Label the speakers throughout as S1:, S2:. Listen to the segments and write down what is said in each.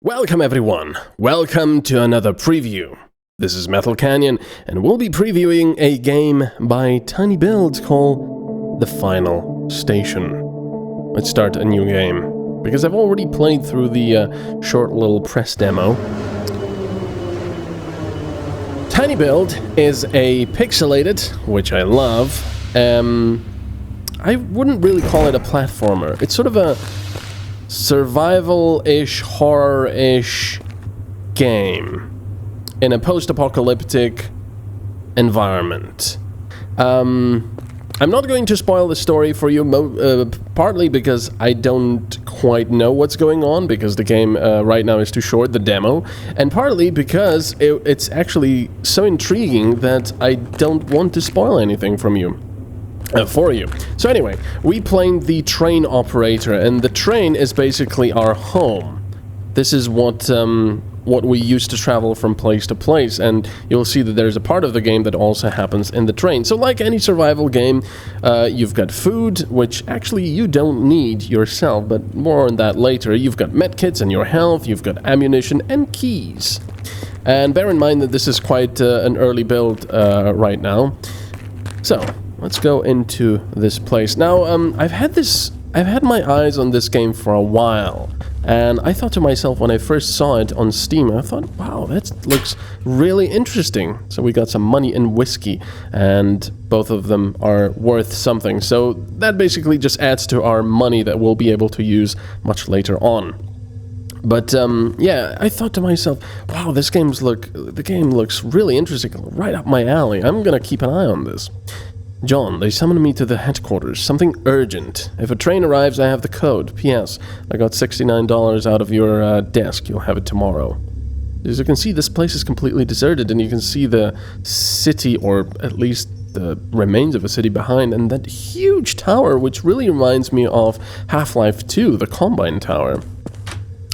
S1: Welcome everyone, welcome to another preview. This is MetalCanyon, and we'll be previewing a game by Tiny Build called The Final Station. Let's start a new game, because I've already played through the short little press demo. Tiny Build is a pixelated, which I love. I wouldn't really call it a platformer. It's sort of a survival-ish, horror-ish game in a post-apocalyptic environment. I'm not going to spoil the story for you, partly because I don't quite know what's going on, because the game right now is too short, the demo, and partly because it's actually so intriguing that I don't want to spoil anything from you. For you. So anyway, we played the train operator, and the train is basically our home. This is what we use to travel from place to place, and you'll see that there's a part of the game that also happens in the train. So like any survival game, you've got food, which actually you don't need yourself, but more on that later. You've got medkits and your health, you've got ammunition and keys. And bear in mind that this is quite an early build right now. So let's go into this place. Now, I've had my eyes on this game for a while, and I thought to myself when I first saw it on Steam, I thought, wow, that looks really interesting. So we got some money and whiskey, and both of them are worth something. So that basically just adds to our money that we'll be able to use much later on. But yeah, I thought to myself, wow, the game looks really interesting, right up my alley. I'm gonna keep an eye on this. John, they summoned me to the headquarters. Something urgent. If a train arrives, I have the code. P.S. I got $69 out of your desk. You'll have it tomorrow. As you can see, this place is completely deserted, and you can see the city, or at least the remains of a city behind, and that huge tower, which really reminds me of Half-Life 2, the Combine Tower.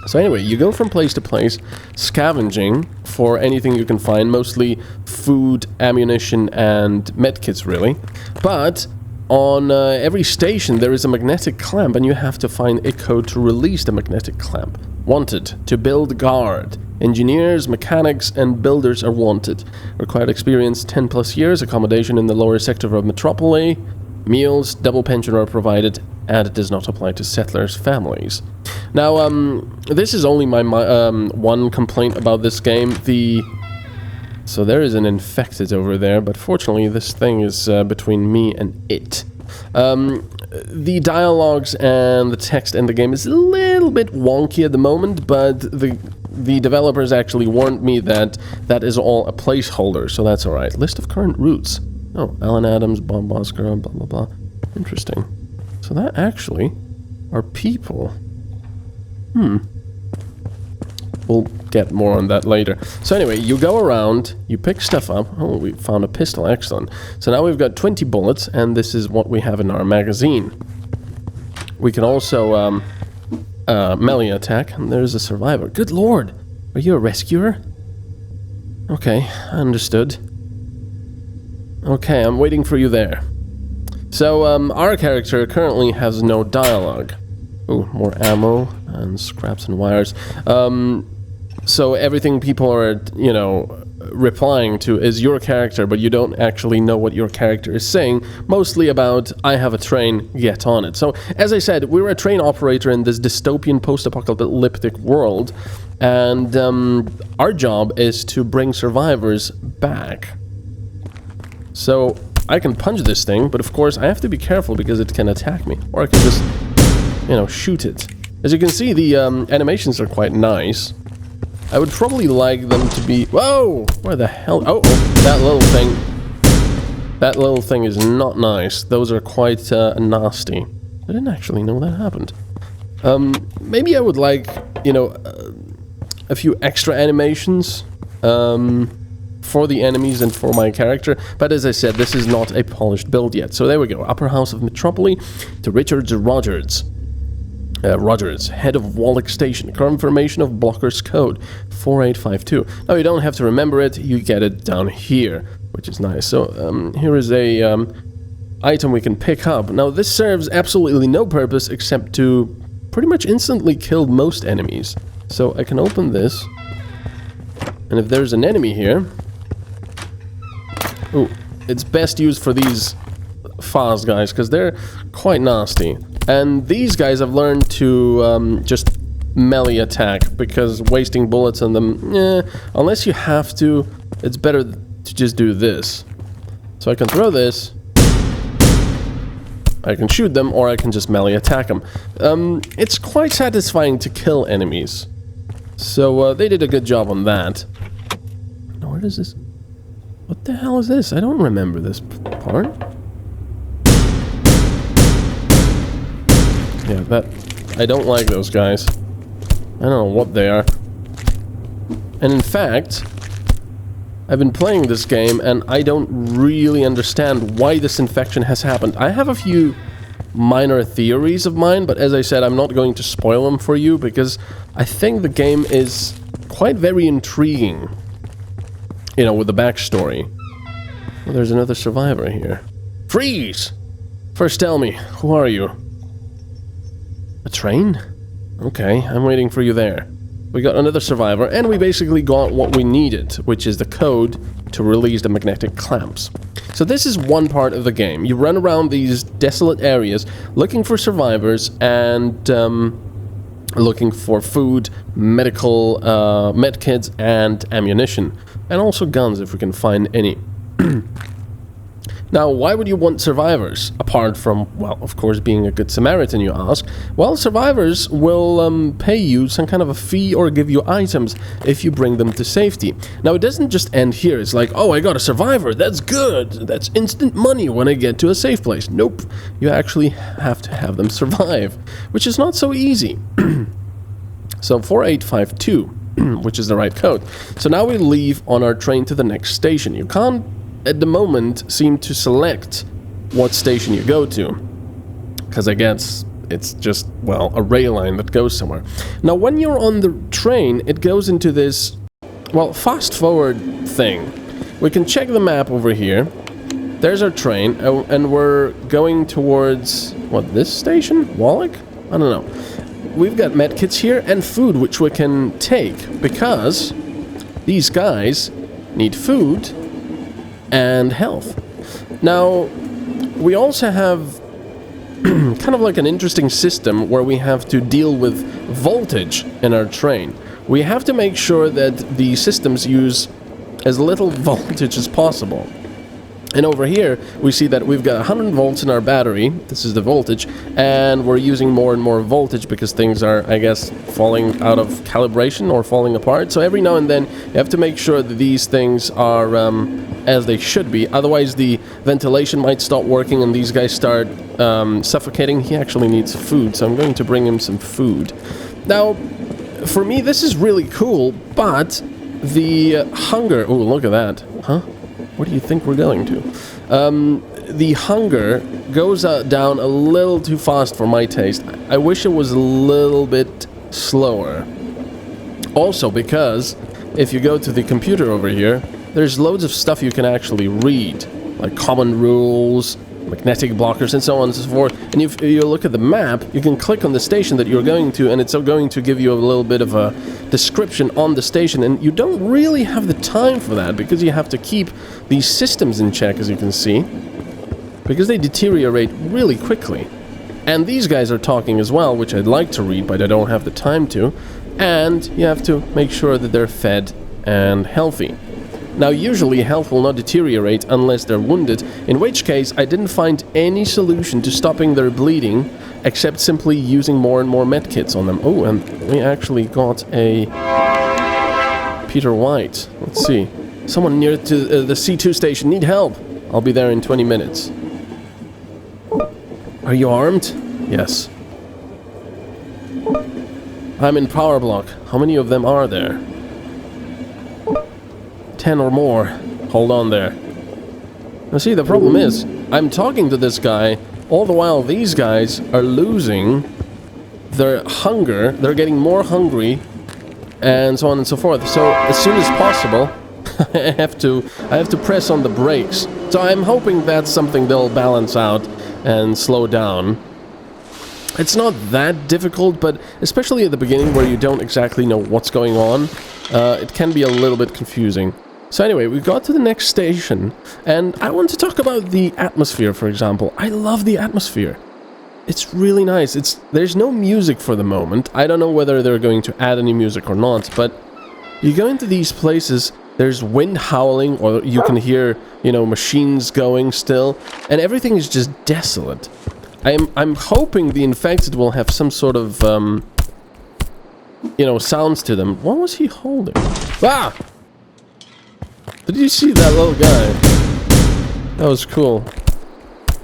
S1: So anyway, you go from place to place, scavenging for anything you can find, mostly food, ammunition, and medkits, really. But on every station there is a magnetic clamp, and you have to find a code to release the magnetic clamp. Wanted, to build guard. Engineers, mechanics, and builders are wanted. Required experience 10 plus years, accommodation in the lower sector of Metropolis. Meals, double pension are provided, and it does not apply to settlers' families. Now, this is only my one complaint about this game. So there is an infected over there, but fortunately this thing is between me and it. The dialogues and the text in the game is a little bit wonky at the moment, but the developers actually warned me that that is all a placeholder, so that's alright. List of current routes. Oh, Alan Adams, Bob Bosker, blah blah blah. Interesting. So that actually are people. We'll get more on that later. So anyway, you go around, you pick stuff up. Oh, we found a pistol, excellent. So now we've got 20 bullets, and this is what we have in our magazine. We can also melee attack, and there's a survivor. Good lord! Are you a rescuer? Okay, understood. Okay, I'm waiting for you there. So, our character currently has no dialogue. Ooh, more ammo and scraps and wires. So everything people are, you know, replying to is your character, but you don't actually know what your character is saying. Mostly about, I have a train, get on it. So, as I said, we're a train operator in this dystopian post-apocalyptic world, and our job is to bring survivors back. So, I can punch this thing, but of course I have to be careful because it can attack me. Or I can just, you know, shoot it. As you can see, the animations are quite nice. I would probably like them to be... Whoa! Where the hell... Oh, that little thing. That little thing is not nice. Those are quite nasty. I didn't actually know that happened. Maybe I would like, you know, a few extra animations. For the enemies and for my character, but as I said, this is not a polished build yet. So there we go, Upper House of Metropolis to Richard Rogers. Rogers, head of Wallach Station, confirmation of Blocker's code 4852. Now you don't have to remember it, you get it down here, which is nice. So here is a item we can pick up. Now this serves absolutely no purpose except to pretty much instantly kill most enemies. So I can open this. And if there's an enemy here... Ooh, it's best used for these fast guys, because they're quite nasty. And these guys I've learned to just melee attack, because wasting bullets on them, unless you have to, it's better to just do this. So I can throw this, I can shoot them, or I can just melee attack them. It's quite satisfying to kill enemies. So they did a good job on that. Now where does this... What the hell is this? I don't remember this part. Yeah, that... I don't like those guys. I don't know what they are. And in fact, I've been playing this game and I don't really understand why this infection has happened. I have a few minor theories of mine, but as I said, I'm not going to spoil them for you because I think the game is quite very intriguing. You know, with the backstory. Well, there's another survivor here. Freeze! First tell me, who are you? A train? Okay, I'm waiting for you there. We got another survivor, and we basically got what we needed, which is the code to release the magnetic clamps. So this is one part of the game. You run around these desolate areas looking for survivors and looking for food, medical medkits, and ammunition. And also guns if we can find any. Now, why would you want survivors? Apart from, well, of course, being a good Samaritan, you ask. Well, survivors will pay you some kind of a fee or give you items if you bring them to safety. Now, it doesn't just end here. It's like, oh, I got a survivor. That's good. That's instant money when I get to a safe place. Nope. You actually have to have them survive, which is not so easy. So, 4852, which is the right code. So now we leave on our train to the next station. You can't at the moment seem to select what station you go to, because I guess it's just, well, a rail line that goes somewhere. Now when you're on the train, it goes into this, well, fast forward thing. We can check the map over here. There's our train, and we're going towards, what, this station? Wallach? I don't know. We've got medkits here and food which we can take, because these guys need food and health. Now, we also have kind of like an interesting system where we have to deal with voltage in our train. We have to make sure that the systems use as little voltage as possible. And over here, we see that we've got 100 volts in our battery. This is the voltage. And we're using more and more voltage because things are, I guess, falling out of calibration or falling apart. So every now and then, you have to make sure that these things are as they should be. Otherwise, the ventilation might stop working and these guys start suffocating. He actually needs food, so I'm going to bring him some food. Now, for me, this is really cool, but the hunger... Oh, look at that. Huh? Where do you think we're going to? The hunger goes down a little too fast for my taste. I wish it was a little bit slower. Also because if you go to the computer over here, there's loads of stuff you can actually read, like common rules, magnetic blockers, and so on and so forth. And if you look at the map, you can click on the station that you're going to, and it's going to give you a little bit of a description on the station, and you don't really have the time for that, because you have to keep these systems in check, as you can see, because they deteriorate really quickly. And these guys are talking as well, which I'd like to read, but I don't have the time to, and you have to make sure that they're fed and healthy. Now, usually health will not deteriorate unless they're wounded, in which case I didn't find any solution to stopping their bleeding except simply using more and more medkits on them. Oh, and we actually got a Peter White. Let's see. Someone near to the C2 station. Need help. I'll be there in 20 minutes. Are you armed? Yes. I'm in power block. How many of them are there? 10 or more. Hold on there. Now see, the problem is, I'm talking to this guy, all the while these guys are losing their hunger, they're getting more hungry, and so on and so forth. So, as soon as possible, I have to press on the brakes. So I'm hoping that's something they'll balance out and slow down. It's not that difficult, but especially at the beginning where you don't exactly know what's going on, it can be a little bit confusing. So anyway, we got to the next station, and I want to talk about the atmosphere, for example. I love the atmosphere. It's really nice. There's no music for the moment. I don't know whether they're going to add any music or not, but you go into these places, there's wind howling, or you can hear, you know, machines going still, and everything is just desolate. I'm hoping the infected will have some sort of, you know, sounds to them. What was he holding? Ah! Did you see that little guy? That was cool.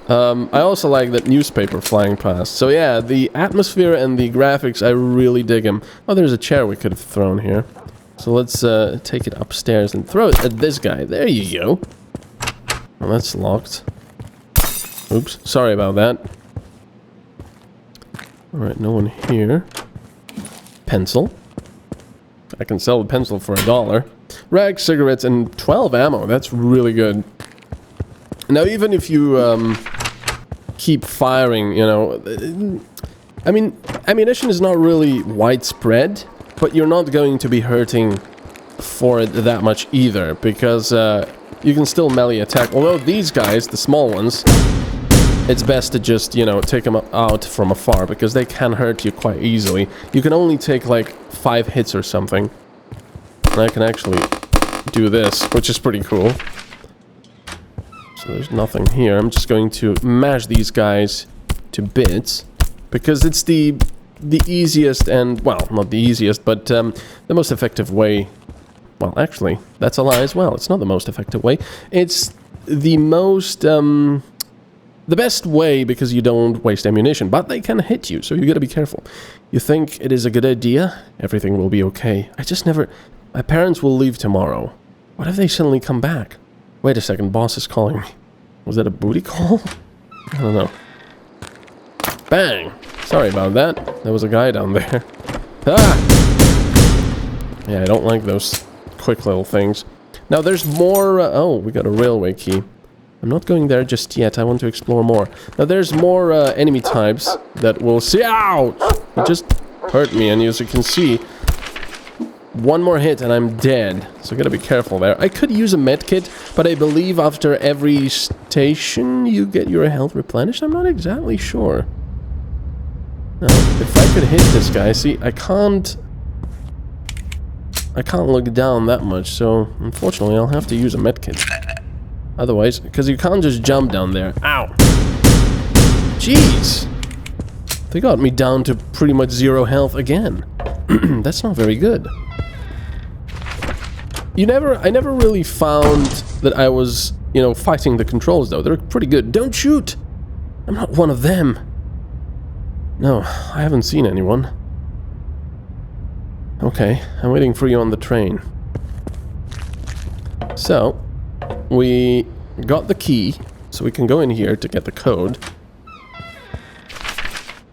S1: I also like that newspaper flying past. So yeah, the atmosphere and the graphics, I really dig them. Oh, there's a chair we could have thrown here. So let's take it upstairs and throw it at this guy. There you go. Well, that's locked. Oops, sorry about that. Alright, no one here. Pencil. I can sell the pencil for $1. Rags, cigarettes, and 12 ammo. That's really good. Now, even if you keep firing, you know... I mean, ammunition is not really widespread, but you're not going to be hurting for it that much either, because you can still melee attack. Although these guys, the small ones... It's best to just, you know, take them out from afar, because they can hurt you quite easily. You can only take, like, 5 hits or something. And I can actually do this, which is pretty cool. So there's nothing here. I'm just going to mash these guys to bits, because it's the easiest and, well, not the easiest, but the most effective way. Well, actually, that's a lie as well. It's not the most effective way. It's the most... the best way, because you don't waste ammunition, but they can hit you, so you gotta be careful. You think it is a good idea? Everything will be okay. I just never... My parents will leave tomorrow. What if they suddenly come back? Wait a second, boss is calling me. Was that a booty call? I don't know. Bang! Sorry about that. There was a guy down there. Ah! Yeah, I don't like those quick little things. Now there's more... oh, we got a railway key. I'm not going there just yet. I want to explore more. Now, there's more enemy types that will see... Ouch! It just hurt me, and as you can see, one more hit and I'm dead. So gotta be careful there. I could use a medkit, but I believe after every station you get your health replenished. I'm not exactly sure. Now, if I could hit this guy... See, I can't look down that much, so unfortunately I'll have to use a medkit. Otherwise, because you can't just jump down there. Ow! Jeez! They got me down to pretty much 0 health again. That's not very good. I never really found that I was, you know, fighting the controls, though. They're pretty good. Don't shoot! I'm not one of them. No, I haven't seen anyone. Okay, I'm waiting for you on the train. So... we got the key, so we can go in here to get the code.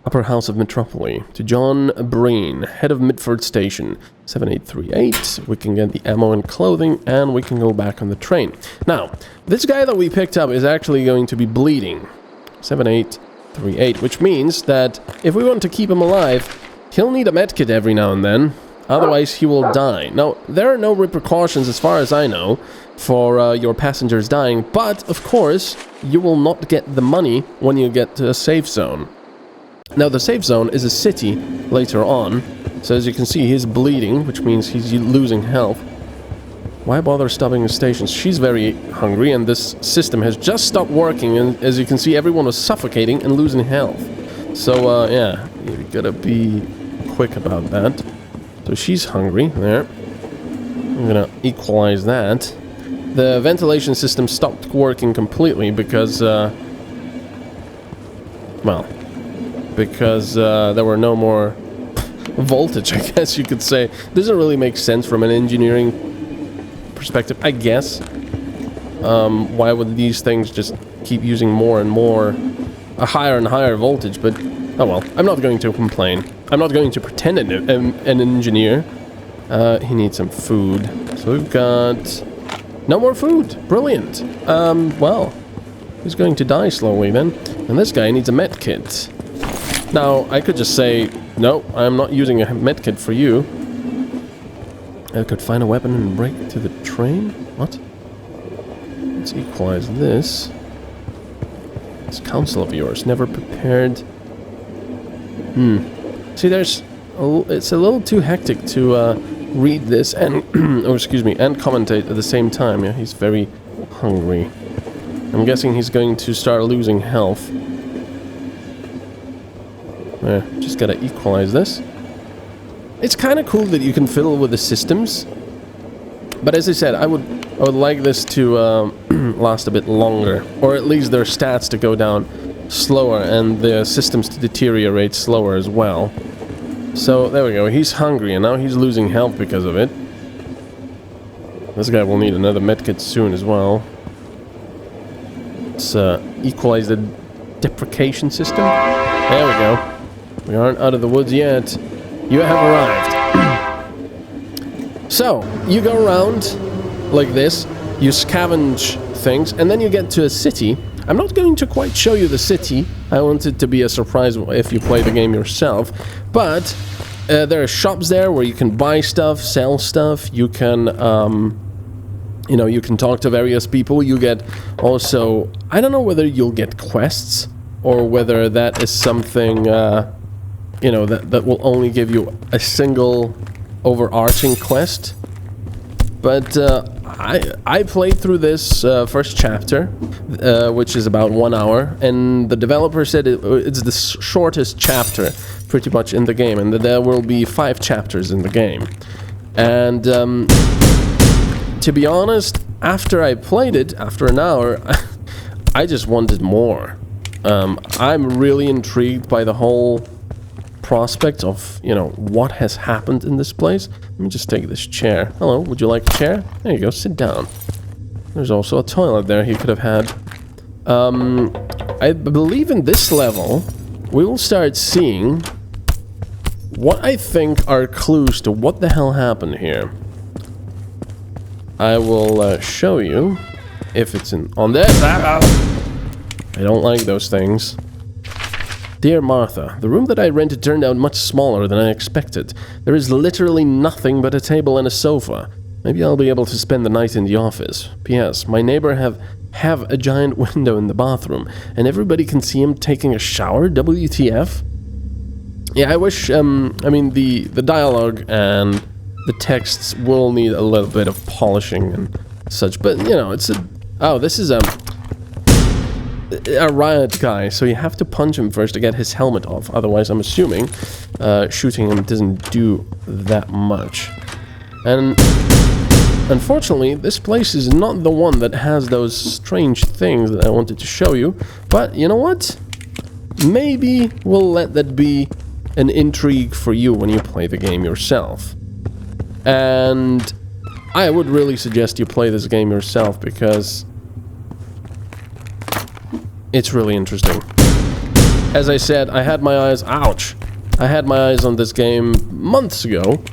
S1: Upper House of Metropolis. To John Breen, head of Midford Station. 7838. We can get the ammo and clothing, and we can go back on the train. Now, this guy that we picked up is actually going to be bleeding. 7838, which means that if we want to keep him alive, he'll need a medkit every now and then. Otherwise, he will die. Now, there are no repercussions, as far as I know, for your passengers dying, but, of course, you will not get the money when you get to a safe zone. Now, the safe zone is a city later on, so as you can see, he's bleeding, which means he's losing health. Why bother stopping the stations? She's very hungry, and this system has just stopped working, and as you can see, everyone was suffocating and losing health. So, yeah, you gotta be quick about that. So she's hungry, there. I'm gonna equalize that. The ventilation system stopped working completely because, well, because there were no more voltage, I guess you could say. Doesn't really make sense from an engineering perspective, I guess. Why would these things just keep using more and more, a higher and higher voltage? But, oh well, I'm not going to complain. I'm not going to pretend an engineer. He needs some food. So we've got... no more food. Brilliant. Well, he's going to die slowly then. And this guy needs a med kit. Now, I could just say, no, I'm not using a medkit for you. I could find a weapon and break to the train? What? Let's equalize this. This council of yours, never prepared. See, it's a little too hectic to read this and, oh, excuse me, and commentate at the same time. Yeah, he's very hungry. I'm guessing he's going to start losing health. Just gotta equalize this. It's kind of cool that you can fiddle with the systems, but as I said, I would like this to last a bit longer, or at least their stats to go down slower and the systems to deteriorate slower as well. So there we go. He's hungry and now he's losing health because of it. This guy will need another medkit soon as well. Let's equalize the deprecation system. There we go. We aren't out of the woods yet. You have arrived. So, you go around like this, you scavenge things, and then you get to a city. I'm not going to quite show you the city. I want it to be a surprise if you play the game yourself. But there are shops there where you can buy stuff, sell stuff. You can, you know, you can talk to various people. You get also, I don't know whether you'll get quests or whether that is something, you know, that will only give you a single overarching quest. But I played through this first chapter, which is about 1 hour, and the developer said it's the shortest chapter pretty much in the game, and that there will be 5 chapters in the game. And to be honest, after I played it, after an hour, I just wanted more. I'm really intrigued by the whole prospect of, you know, what has happened in this place. Let me just take this chair. Hello, would you like a chair? There you go, sit down. There's also a toilet there he could have had. I believe in this level, we will start seeing what I think are clues to what the hell happened here. I will show you if it's on this. I don't like those things. Dear Martha, the room that I rented turned out much smaller than I expected. There is literally nothing but a table and a sofa. Maybe I'll be able to spend the night in the office. P.S. My neighbor have a giant window in the bathroom, and everybody can see him taking a shower. WTF? Yeah, I wish, I mean, the dialogue and the texts will need a little bit of polishing and such, but, you know, it's a... Oh, this is a riot guy, so you have to punch him first to get his helmet off. Otherwise, I'm assuming shooting him doesn't do that much. And unfortunately, this place is not the one that has those strange things that I wanted to show you. But you know what? Maybe we'll let that be an intrigue for you when you play the game yourself. And I would really suggest you play this game yourself because it's really interesting. As I said, I had my eyes... Ouch! I had my eyes on this game months ago.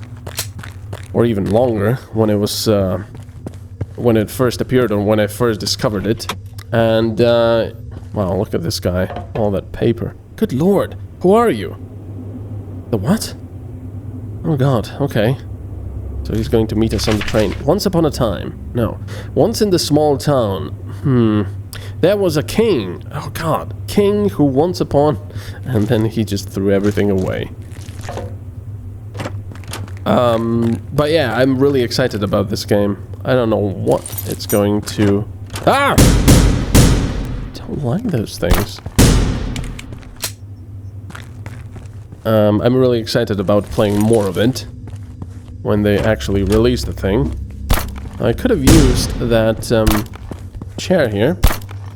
S1: Or even longer, when it was... when it first appeared or when I first discovered it. And, wow, look at this guy. All that paper. Good lord! Who are you? The what? Oh god, okay. So he's going to meet us on the train. Once upon a time. No. Once in the small town. There was a king. Oh god. King who once upon... And then he just threw everything away. But yeah, I'm really excited about this game. I don't know what it's going to... Ah! Don't like those things. I'm really excited about playing more of it when they actually release the thing. I could have used that chair here,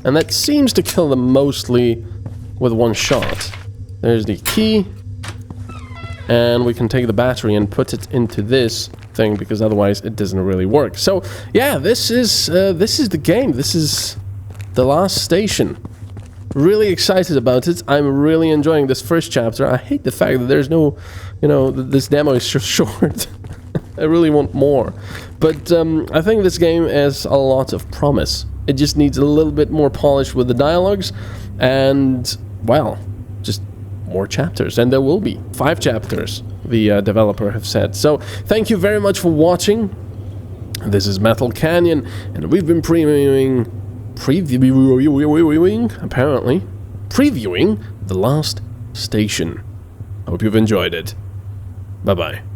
S1: and that seems to kill them mostly with one shot. There's the key, and we can take the battery and put it into this thing because otherwise it doesn't really work. So yeah, this is the game. This is the last station. Really excited about it. I'm really enjoying this first chapter. I hate the fact that there's no, you know, this demo is so short. I really want more. But I think this game has a lot of promise. It just needs a little bit more polish with the dialogues. And, well, just more chapters, and there will be 5 chapters, the developer have said. So, thank you very much for watching. This is MetalCanyon, and we've been previewing, apparently, previewing The Last Station. Hope you've enjoyed it. Bye-bye.